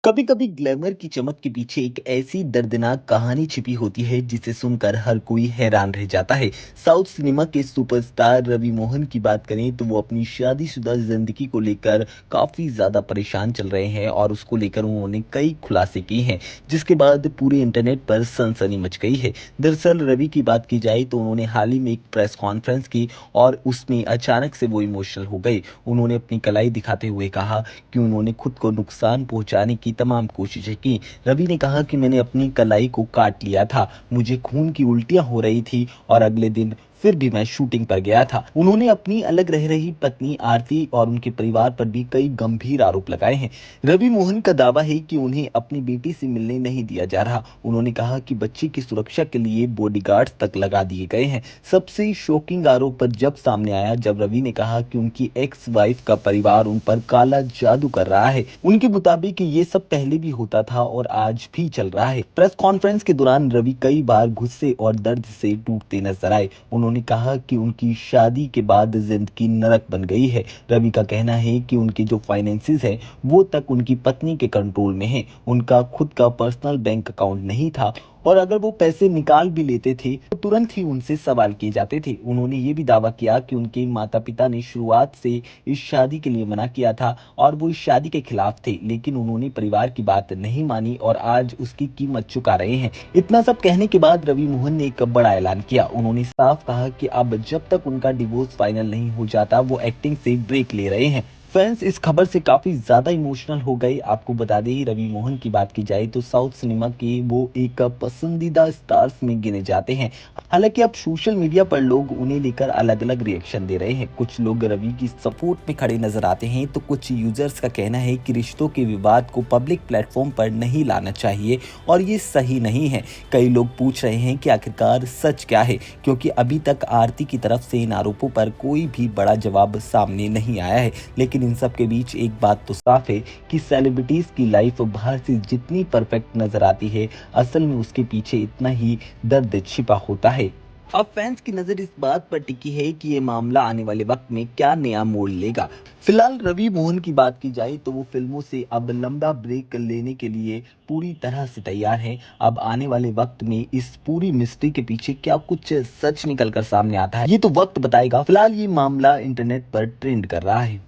कभी कभी ग्लैमर की चमक के पीछे एक ऐसी दर्दनाक कहानी छिपी होती है जिसे सुनकर हर कोई हैरान रह जाता है। साउथ सिनेमा के सुपरस्टार रवि मोहन की बात करें तो वो अपनी शादीशुदा जिंदगी को लेकर काफी ज्यादा परेशान चल रहे हैं और उसको लेकर उन्होंने कई खुलासे किए हैं, जिसके बाद पूरे इंटरनेट पर सनसनी मच गई है। दरअसल रवि की बात की जाए तो उन्होंने हाल ही में एक प्रेस कॉन्फ्रेंस की और उसमें अचानक से वो इमोशनल हो गए। उन्होंने अपनी कलाई दिखाते हुए कहा कि उन्होंने खुद को नुकसान पहुंचाने की तमाम कोशिशें की। रवि ने कहा कि मैंने अपनी कलाई को काट लिया था, मुझे खून की उल्टियां हो रही थी और अगले दिन फिर भी मैं शूटिंग पर गया था। उन्होंने अपनी अलग रह रही पत्नी आरती और उनके परिवार पर भी कई गंभीर आरोप लगाए हैं। रवि मोहन का दावा है कि उन्हें अपनी बेटी से मिलने नहीं दिया जा रहा। उन्होंने कहा कि बच्चे की सुरक्षा के लिए बॉडीगार्ड्स तक लगा दिए गए हैं। सबसे शॉकिंग आरोप पर जब सामने आया जब रवि ने कहा कि उनकी एक्स वाइफ का परिवार उन पर काला जादू कर रहा है। उनके मुताबिक ये सब पहले भी होता था और आज भी चल रहा है। प्रेस कॉन्फ्रेंस के दौरान रवि कई बार गुस्से और दर्द से टूटते नजर आए। उन्होंने कहा कि उनकी शादी के बाद जिंदगी नरक बन गई है। रवि का कहना है कि उनके जो फाइनेंसिस है वो तक उनकी पत्नी के कंट्रोल में है। उनका खुद का पर्सनल बैंक अकाउंट नहीं था और अगर वो पैसे निकाल भी लेते थे तो तुरंत ही उनसे सवाल किए जाते थे। उन्होंने ये भी दावा किया कि उनके माता पिता ने शुरुआत से इस शादी के लिए मना किया था और वो इस शादी के खिलाफ थे, लेकिन उन्होंने परिवार की बात नहीं मानी और आज उसकी कीमत चुका रहे हैं। इतना सब कहने के बाद रवि मोहन ने एक बड़ा ऐलान किया। उन्होंने साफ कहा कि अब जब तक उनका डिवोर्स फाइनल नहीं हो जाता वो एक्टिंग से ब्रेक ले रहे हैं। फैंस इस खबर से काफी ज्यादा इमोशनल हो गए। आपको बता दें, रवि मोहन की बात की जाए तो साउथ सिनेमा के वो एक पसंदीदा स्टार्स में गिने जाते हैं। हालांकि अब सोशल मीडिया पर लोग उन्हें लेकर अलग अलग रिएक्शन दे रहे हैं। कुछ लोग रवि की सपोर्ट में खड़े नजर आते हैं तो कुछ यूजर्स का कहना है कि रिश्तों के विवाद को पब्लिक प्लेटफॉर्म पर नहीं लाना चाहिए और ये सही नहीं है। कई लोग पूछ रहे हैं कि आखिरकार सच क्या है, क्योंकि अभी तक आरती की तरफ से इन आरोपों पर कोई भी बड़ा जवाब सामने नहीं आया है। लेकिन इन सब के बीच एक बात तो साफ है कि सेलिब्रिटीज की लाइफ बाहर से जितनी परफेक्ट नजर आती है, असल में उसके पीछे इतना ही दर्द छिपा होता है। अब फैंस की नजर इस बात पर टिकी है कि ये मामला आने वाले वक्त में क्या नया मोड़ लेगा। फिलहाल रवि मोहन की बात की जाए तो वो फिल्मों से अब लंबा ब्रेक लेने के लिए पूरी तरह से तैयार है। अब आने वाले वक्त में इस पूरी मिस्ट्री के पीछे क्या कुछ सच निकल कर सामने आता है, ये तो वक्त बताएगा। फिलहाल ये मामला इंटरनेट पर ट्रेंड कर रहा है।